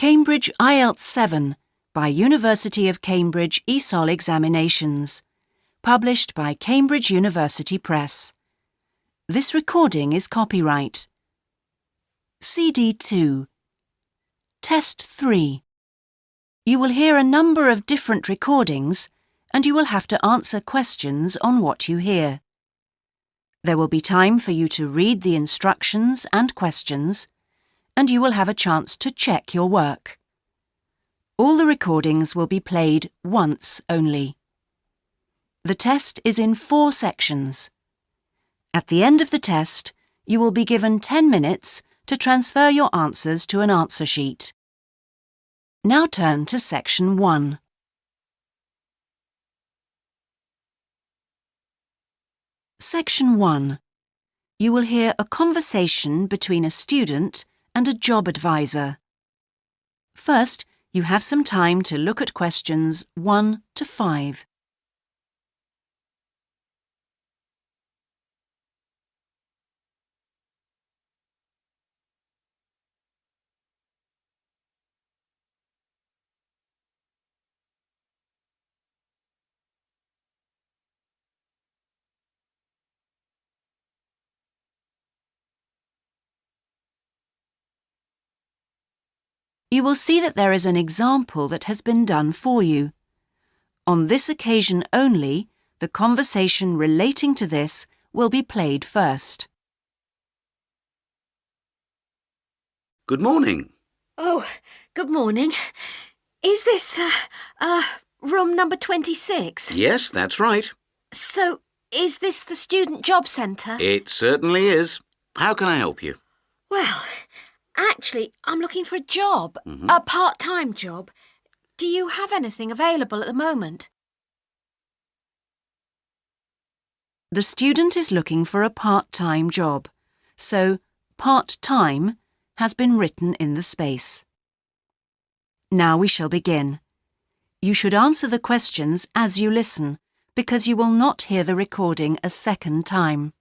Cambridge IELTS 7 by University of Cambridge ESOL Examinations, published by Cambridge University Press. This recording is copyright. CD 2. Test 3. You will hear a number of different recordings and you will have to answer questions on what you hear. There will be time for you to read the instructions and questions, and you will have a chance to check your work. All the recordings will be played once only. The test is in 4 sections. At the end of the test, you will be given 10 minutes to transfer your answers to an answer sheet. Now turn to Section 1. Section 1. You will hear a conversation between a student and a job advisor. First, you have some time to look at questions 1 to 5. You will see that there is an example that has been done for you. On this occasion only, the conversation relating to this will be played first. Good morning. Oh, good morning. Is this, room number 26? Yes, that's right. So, is this the Student Job Centre? It certainly is. How can I help you? Well, actually, I'm looking for a job, a part-time job. Do you have anything available at the moment? The student is looking for a part-time job, so part-time has been written in the space. Now we shall begin. You should answer the questions as you listen, because you will not hear the recording a second time.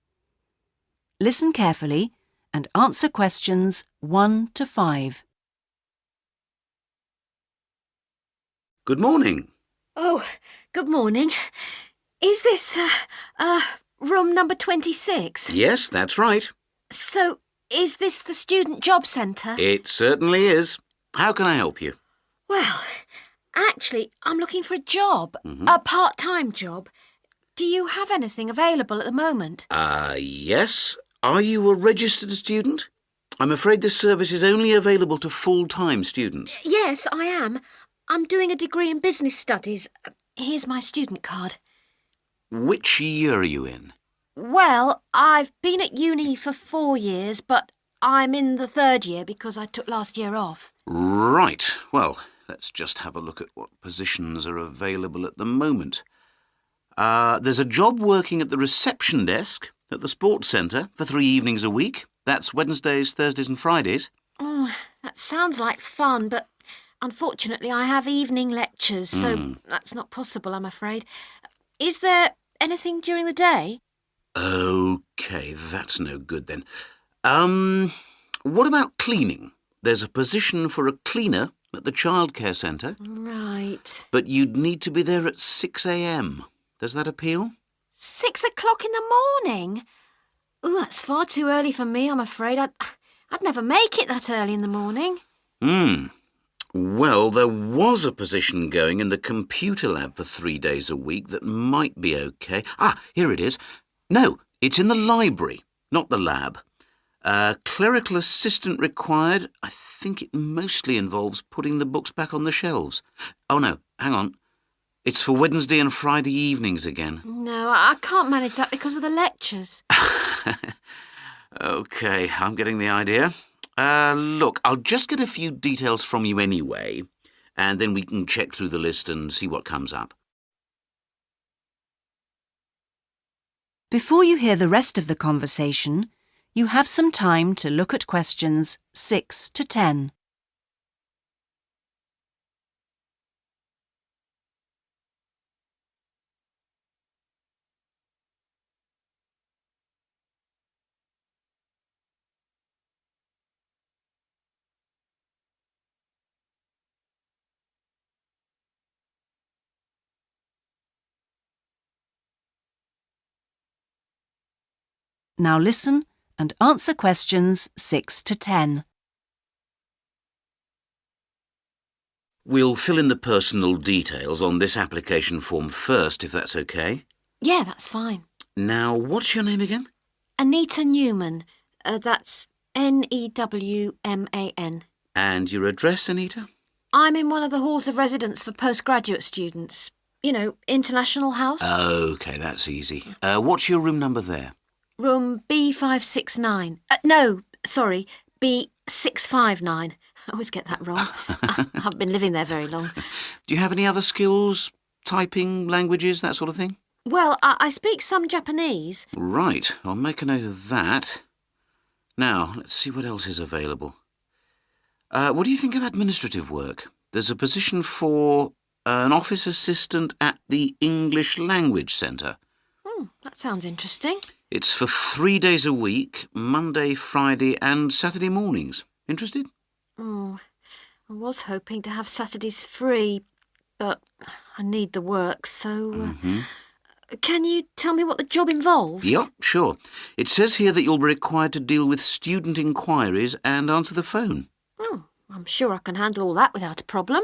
Listen carefully and answer questions 1 to 5. Good morning. Oh, good morning. Is this, room number 26? Yes, that's right. So, is this the Student Job Centre? It certainly is. How can I help you? Well, actually, I'm looking for a job, a part-time job. Do you have anything available at the moment? Yes. Are you a registered student? I'm afraid this service is only available to full-time students. Yes, I am. I'm doing a degree in business studies. Here's my student card. Which year are you in? Well, I've been at uni for 4 years, but I'm in the 3rd year because I took last year off. Right. Well, let's just have a look at what positions are available at the moment. There's a job working at the reception desk at the sports centre for 3 evenings a week. That's Wednesdays, Thursdays and Fridays. Oh, that sounds like fun, but unfortunately I have evening lectures, so that's not possible, I'm afraid. Is there anything during the day? OK, that's no good then. What about cleaning? There's a position for a cleaner at the childcare centre. Right. But you'd need to be there at 6 a.m. Does that appeal? 6 o'clock in the morning? Ooh, that's far too early for me, I'm afraid. I'd never make it that early in the morning. Well, there was a position going in the computer lab for 3 days a week that might be OK. Here it is. No, it's in the library, not the lab. Clerical assistant required. I think it mostly involves putting the books back on the shelves. Oh, no, hang on. It's for Wednesday and Friday evenings again. No, I can't manage that because of the lectures. OK, I'm getting the idea. Look, I'll just get a few details from you anyway, and then we can check through the list and see what comes up. Before you hear the rest of the conversation, you have some time to look at questions 6 to 10. Now listen and answer questions 6 to 10. We'll fill in the personal details on this application form first, if that's okay. Yeah, that's fine. Now, what's your name again? Anita Newman. That's Newman. And your address, Anita? I'm in one of the halls of residence for postgraduate students. You know, International House. OK, that's easy. What's your room number there? Room B569. No, sorry, B659. I always get that wrong. I haven't been living there very long. Do you have any other skills? Typing, languages, that sort of thing? Well, I speak some Japanese. Right, I'll make a note of that. Now, let's see what else is available. What do you think of administrative work? There's a position for an office assistant at the English Language Centre. That sounds interesting. It's for 3 days a week, Monday, Friday and Saturday mornings. Interested? I was hoping to have Saturdays free, but I need the work, so... Can you tell me what the job involves? Yep, sure. It says here that you'll be required to deal with student inquiries and answer the phone. I'm sure I can handle all that without a problem.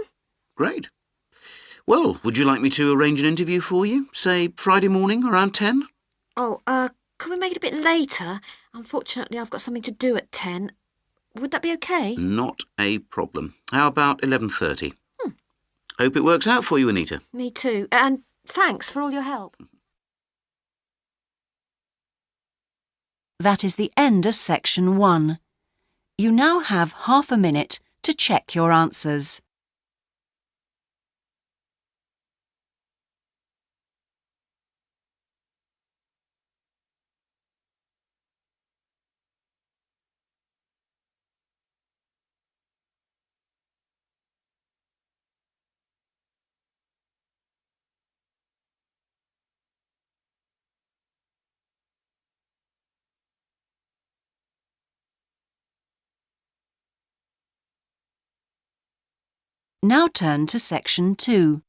Great. Well, would you like me to arrange an interview for you? Say Friday morning around 10? Could we make it a bit later? Unfortunately, I've got something to do at 10. Would that be okay? Not a problem. How about 11:30? Hope it works out for you, Anita. Me too. And thanks for all your help. That is the end of section 1. You now have half a minute to check your answers. Now turn to section 2.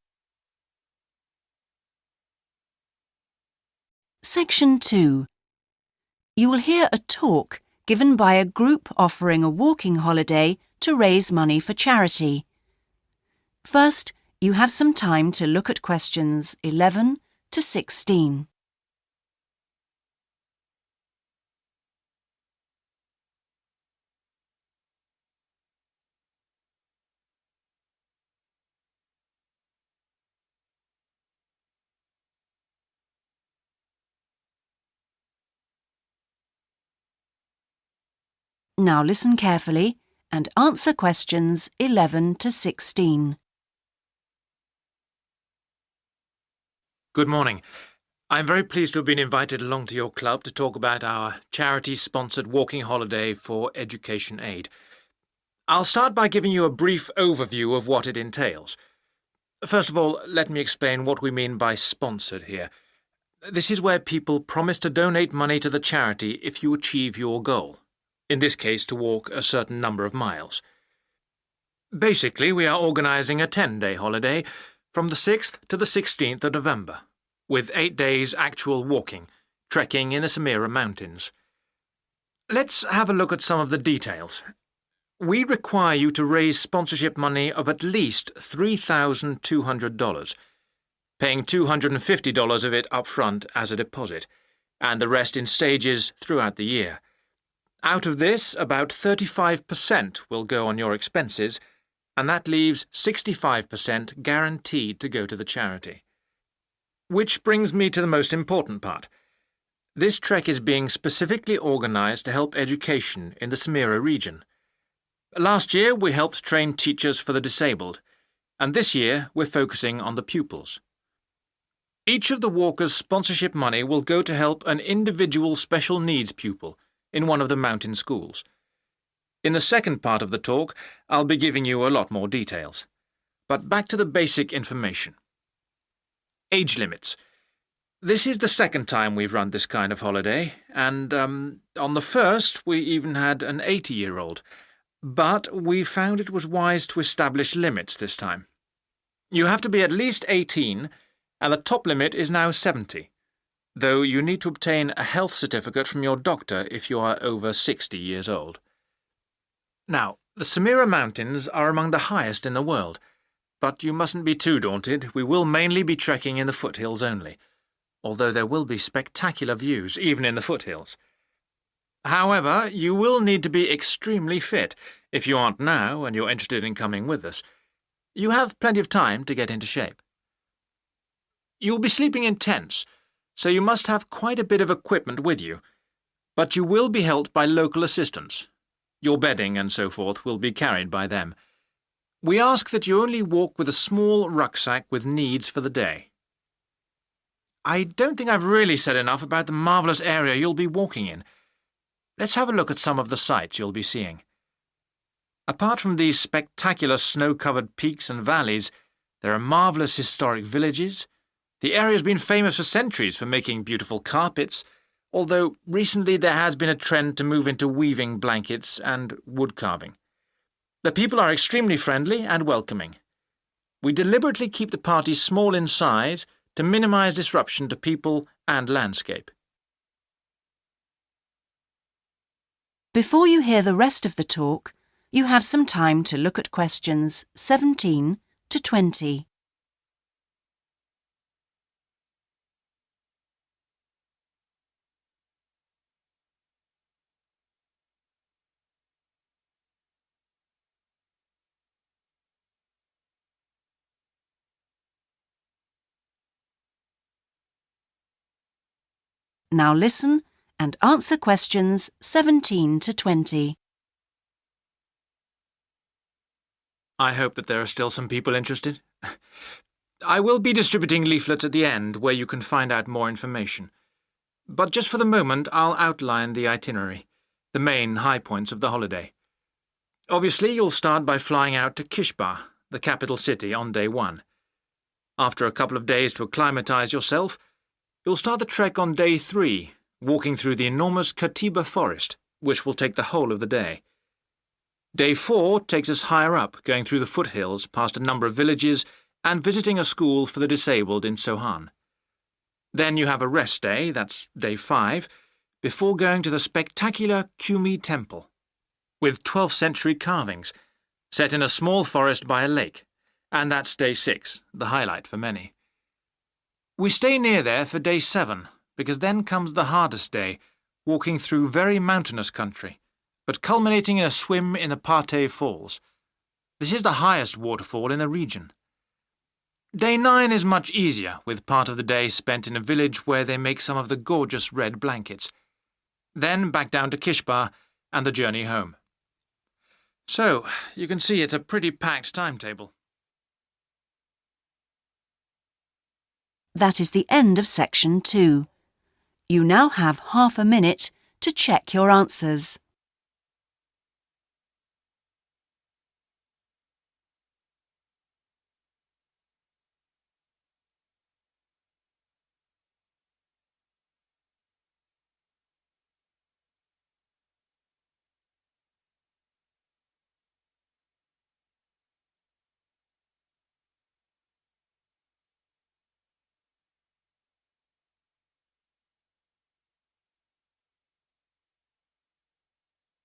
Section 2. You will hear a talk given by a group offering a walking holiday to raise money for charity. First, you have some time to look at questions 11 to 16. Now listen carefully and answer questions 11 to 16. Good morning. I'm very pleased to have been invited along to your club to talk about our charity-sponsored walking holiday for education aid. I'll start by giving you a brief overview of what it entails. First of all, let me explain what we mean by sponsored here. This is where people promise to donate money to the charity if you achieve your goal. In this case, to walk a certain number of miles. Basically, we are organising a 10-day holiday from the 6th to the 16th of November, with 8 days actual walking, trekking in the Samira Mountains. Let's have a look at some of the details. We require you to raise sponsorship money of at least $3,200, paying $250 of it up front as a deposit, and the rest in stages throughout the year. Out of this, about 35% will go on your expenses, and that leaves 65% guaranteed to go to the charity. Which brings me to the most important part. This trek is being specifically organised to help education in the Samira region. Last year, we helped train teachers for the disabled, and this year we're focusing on the pupils. Each of the walkers' sponsorship money will go to help an individual special needs pupil in one of the mountain schools. In the second part of the talk, I'll be giving you a lot more details. But back to the basic information. Age limits. This is the second time we've run this kind of holiday, and on the first we even had an 80-year-old. But we found it was wise to establish limits this time. You have to be at least 18, and the top limit is now 70. though you need to obtain a health certificate from your doctor if you are over 60 years old. Now, the Samira Mountains are among the highest in the world, but you mustn't be too daunted. We will mainly be trekking in the foothills only, although there will be spectacular views even in the foothills. However, you will need to be extremely fit if you aren't now and you're interested in coming with us. You have plenty of time to get into shape. You'll be sleeping in tents, so you must have quite a bit of equipment with you, but you will be helped by local assistants. Your bedding and so forth will be carried by them. We ask that you only walk with a small rucksack with needs for the day. I don't think I've really said enough about the marvellous area you'll be walking in. Let's have a look at some of the sights you'll be seeing. Apart from these spectacular snow-covered peaks and valleys, there are marvellous historic villages. The area's been famous for centuries for making beautiful carpets, although recently there has been a trend to move into weaving blankets and wood carving. The people are extremely friendly and welcoming. We deliberately keep the party small in size to minimise disruption to people and landscape. Before you hear the rest of the talk, you have some time to look at questions 17 to 20. Now listen and answer questions 17 to 20. I hope that there are still some people interested. I will be distributing leaflets at the end where you can find out more information. But just for the moment, I'll outline the itinerary, the main high points of the holiday. Obviously, you'll start by flying out to Kishbar, the capital city, on day 1. After a couple of days to acclimatise yourself, you'll start the trek on day 3, walking through the enormous Katiba forest, which will take the whole of the day. Day 4 takes us higher up, going through the foothills, past a number of villages, and visiting a school for the disabled in Sohan. Then you have a rest day, that's day 5, before going to the spectacular Kumi Temple, with 12th century carvings, set in a small forest by a lake, and that's day 6, the highlight for many. We stay near there for day 7, because then comes the hardest day, walking through very mountainous country, but culminating in a swim in the Pate Falls. This is the highest waterfall in the region. Day 9 is much easier, with part of the day spent in a village where they make some of the gorgeous red blankets. Then back down to Kishbar and the journey home. So, you can see it's a pretty packed timetable. That is the end of section 2. You now have half a minute to check your answers.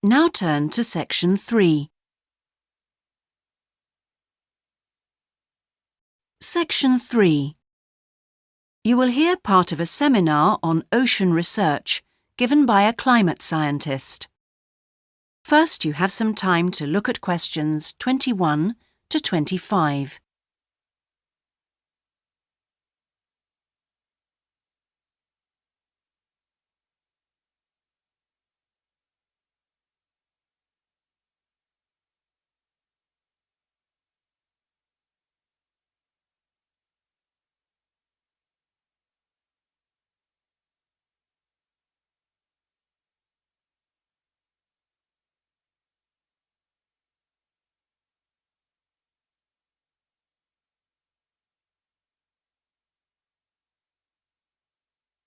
Now turn to section 3. Section 3. You will hear part of a seminar on ocean research given by a climate scientist. First, you have some time to look at questions 21 to 25.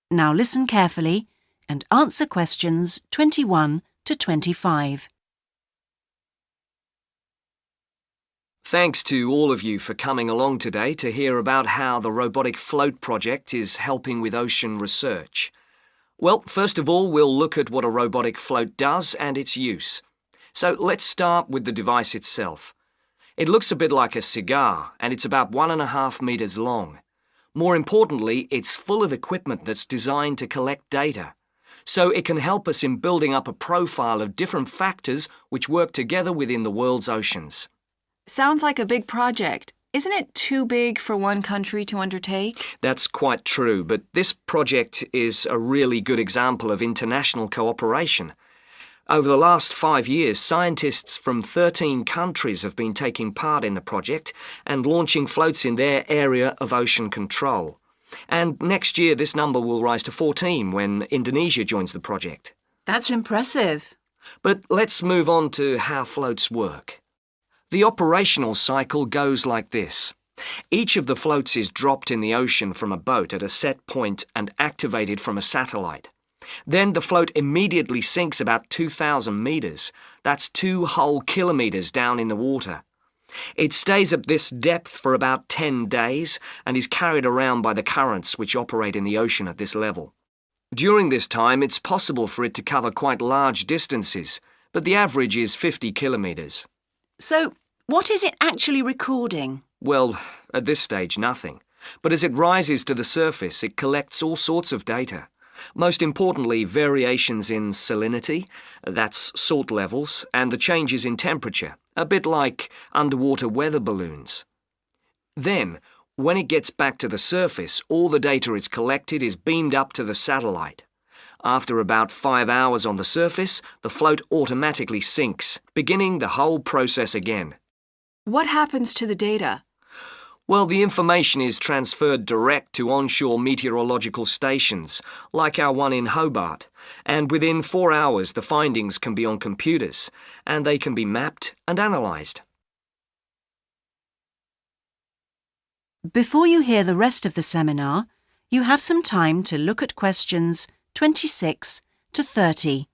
Now listen carefully and answer questions 21 to 25. Thanks to all of you for coming along today to hear about how the Robotic Float project is helping with ocean research. Well, first of all, we'll look at what a robotic float does and its use. So let's start with the device itself. It looks a bit like a cigar, and it's about 1.5 meters long. More importantly, it's full of equipment that's designed to collect data. So it can help us in building up a profile of different factors which work together within the world's oceans. Sounds like a big project. Isn't it too big for one country to undertake? That's quite true, but this project is a really good example of international cooperation. Over the last 5 years, scientists from 13 countries have been taking part in the project and launching floats in their area of ocean control. And next year, this number will rise to 14 when Indonesia joins the project. That's impressive. But let's move on to how floats work. The operational cycle goes like this. Each of the floats is dropped in the ocean from a boat at a set point and activated from a satellite. Then the float immediately sinks about 2,000 meters. That's 2 whole kilometers down in the water. It stays at this depth for about 10 days and is carried around by the currents which operate in the ocean at this level. During this time, it's possible for it to cover quite large distances, but the average is 50 kilometers. So, what is it actually recording? Well, at this stage, nothing. But as it rises to the surface, it collects all sorts of data. Most importantly, variations in salinity, that's salt levels, and the changes in temperature, a bit like underwater weather balloons. Then, when it gets back to the surface, all the data it's collected is beamed up to the satellite. After about 5 hours on the surface, the float automatically sinks, beginning the whole process again. What happens to the data? Well, the information is transferred direct to onshore meteorological stations, like our one in Hobart, and within 4 hours the findings can be on computers, and they can be mapped and analysed. Before you hear the rest of the seminar, you have some time to look at questions 26 to 30.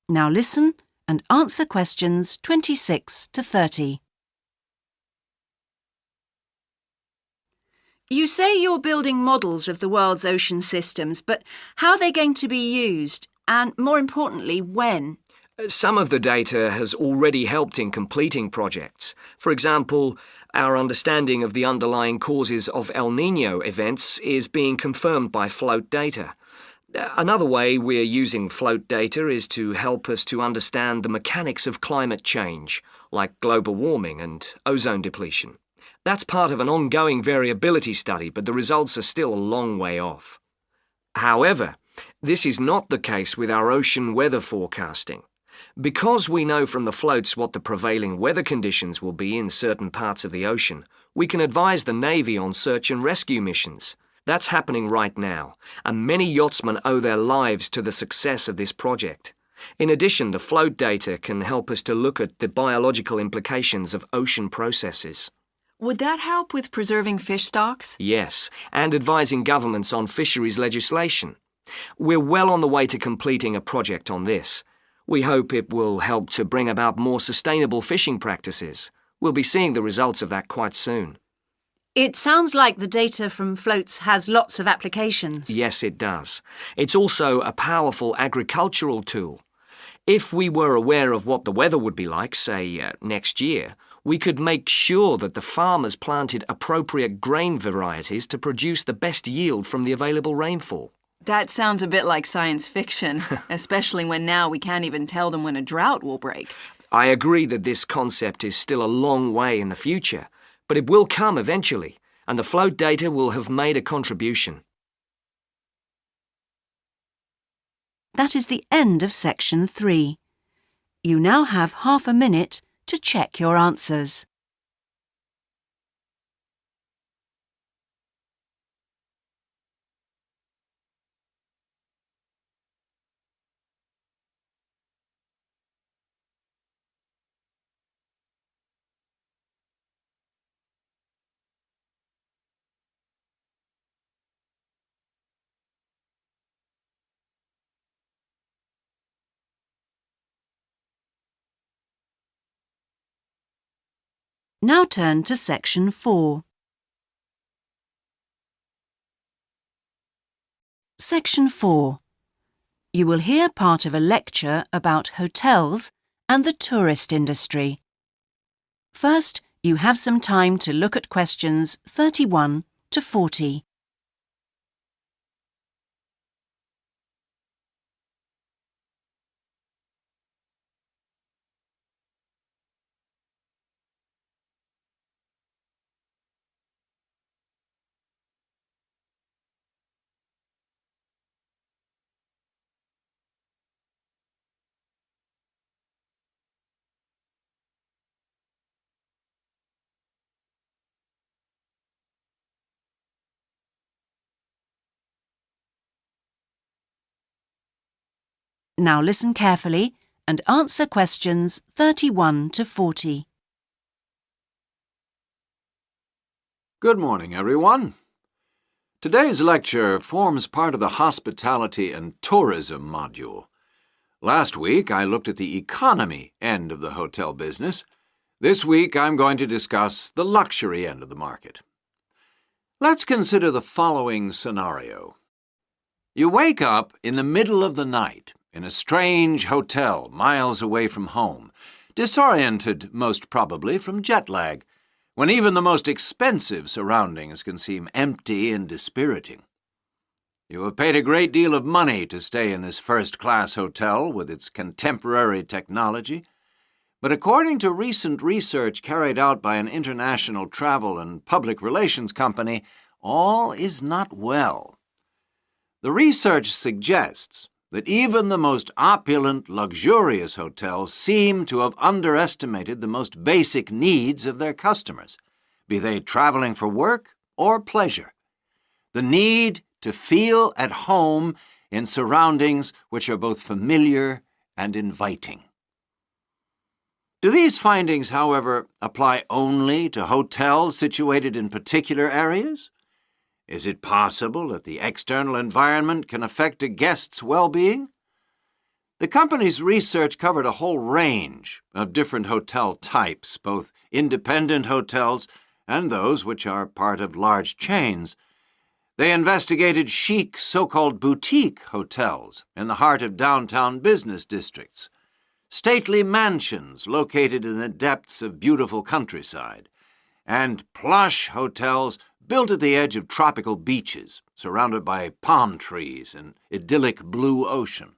Now listen and answer questions 26 to 30. You say you're building models of the world's ocean systems, but how are they going to be used? And more importantly, when? Some of the data has already helped in completing projects. For example, our understanding of the underlying causes of El Niño events is being confirmed by float data. Another way we're using float data is to help us to understand the mechanics of climate change, like global warming and ozone depletion. That's part of an ongoing variability study, but the results are still a long way off. However, this is not the case with our ocean weather forecasting. Because we know from the floats what the prevailing weather conditions will be in certain parts of the ocean, we can advise the Navy on search and rescue missions. That's happening right now, and many yachtsmen owe their lives to the success of this project. In addition, the float data can help us to look at the biological implications of ocean processes. Would that help with preserving fish stocks? Yes, and advising governments on fisheries legislation. We're well on the way to completing a project on this. We hope it will help to bring about more sustainable fishing practices. We'll be seeing the results of that quite soon. It sounds like the data from floats has lots of applications. Yes, it does. It's also a powerful agricultural tool. If we were aware of what the weather would be like, say, next year, we could make sure that the farmers planted appropriate grain varieties to produce the best yield from the available rainfall. That sounds a bit like science fiction, especially when now we can't even tell them when a drought will break. I agree that this concept is still a long way in the future, but it will come eventually, and the float data will have made a contribution. That is the end of section 3. You now have half a minute to check your answers. Now turn to Section 4. Section 4. You will hear part of a lecture about hotels and the tourist industry. First, you have some time to look at questions 31 to 40. Now listen carefully and answer questions 31 to 40. Good morning, everyone. Today's lecture forms part of the Hospitality and Tourism module. Last week, I looked at the economy end of the hotel business. This week, I'm going to discuss the luxury end of the market. Let's consider the following scenario. You wake up in the middle of the night in a strange hotel miles away from home, disoriented most probably from jet lag, when even the most expensive surroundings can seem empty and dispiriting. You have paid a great deal of money to stay in this first-class hotel with its contemporary technology, but according to recent research carried out by an international travel and public relations company, all is not well. The research suggests that even the most opulent, luxurious hotels seem to have underestimated the most basic needs of their customers, be they traveling for work or pleasure. The need to feel at home in surroundings which are both familiar and inviting. Do these findings, however, apply only to hotels situated in particular areas? Is it possible that the external environment can affect a guest's well-being? The company's research covered a whole range of different hotel types, both independent hotels and those which are part of large chains. They investigated chic so-called boutique hotels in the heart of downtown business districts, stately mansions located in the depths of beautiful countryside, and plush hotels built at the edge of tropical beaches, surrounded by palm trees and idyllic blue ocean.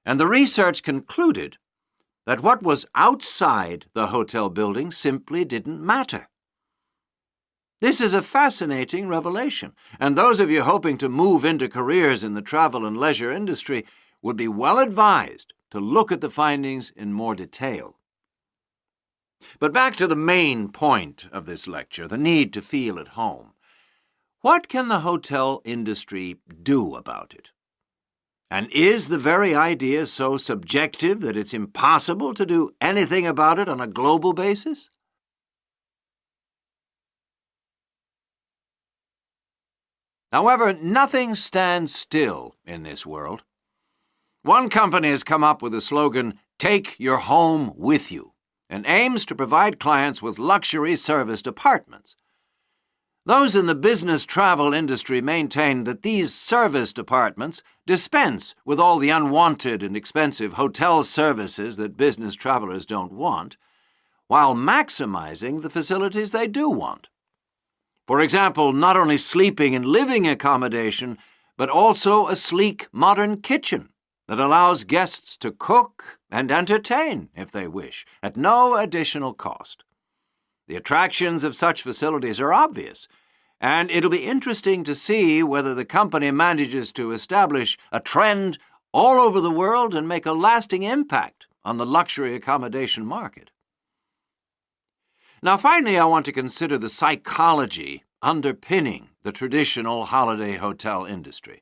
And the research concluded that what was outside the hotel building simply didn't matter. This is a fascinating revelation, and those of you hoping to move into careers in the travel and leisure industry would be well advised to look at the findings in more detail. But back to the main point of this lecture, the need to feel at home. What can the hotel industry do about it? And is the very idea so subjective that it's impossible to do anything about it on a global basis? However, nothing stands still in this world. One company has come up with the slogan, "Take your home with you," and aims to provide clients with luxury serviced apartments. Those in the business travel industry maintain that these serviced apartments dispense with all the unwanted and expensive hotel services that business travelers don't want, while maximizing the facilities they do want. For example, not only sleeping and living accommodation, but also a sleek modern kitchen that allows guests to cook and entertain, if they wish, at no additional cost. The attractions of such facilities are obvious, and it'll be interesting to see whether the company manages to establish a trend all over the world and make a lasting impact on the luxury accommodation market. Now, finally, I want to consider the psychology underpinning the traditional holiday hotel industry.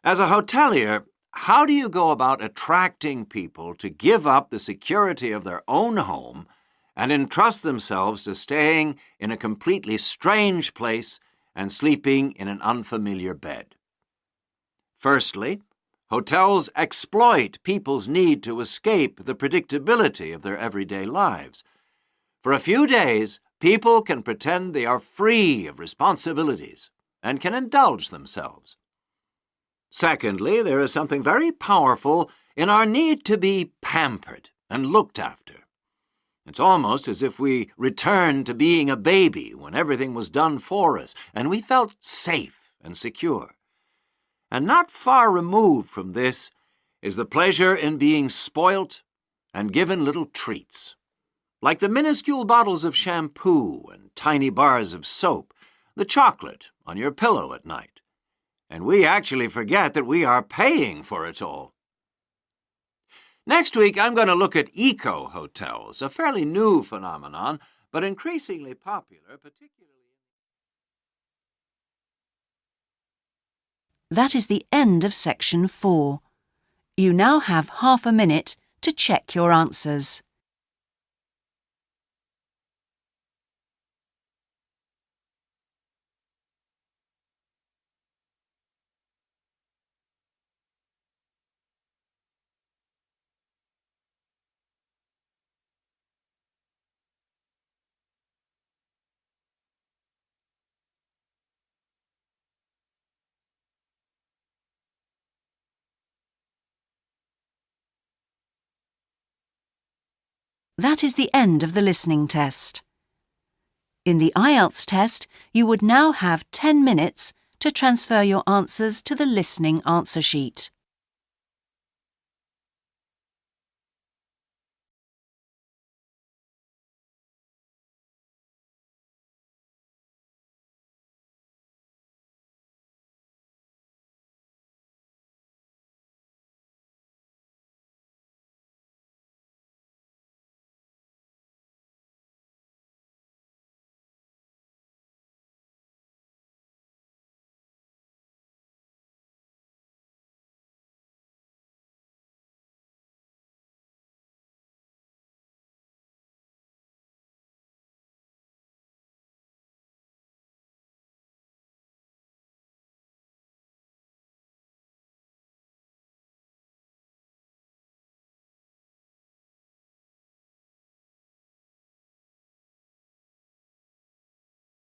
As a hotelier, how do you go about attracting people to give up the security of their own home and entrust themselves to staying in a completely strange place and sleeping in an unfamiliar bed? Firstly, hotels exploit people's need to escape the predictability of their everyday lives. For a few days, people can pretend they are free of responsibilities and can indulge themselves. Secondly, there is something very powerful in our need to be pampered and looked after. It's almost as if we returned to being a baby when everything was done for us and we felt safe and secure. And not far removed from this is the pleasure in being spoilt and given little treats, like the minuscule bottles of shampoo and tiny bars of soap, the chocolate on your pillow at night. And we actually forget that we are paying for it all. Next week, I'm going to look at eco-hotels, a fairly new phenomenon, but increasingly popular, particularly... That is the end of section 4. You now have half a minute to check your answers. That is the end of the listening test. In the IELTS test, you would now have 10 minutes to transfer your answers to the listening answer sheet.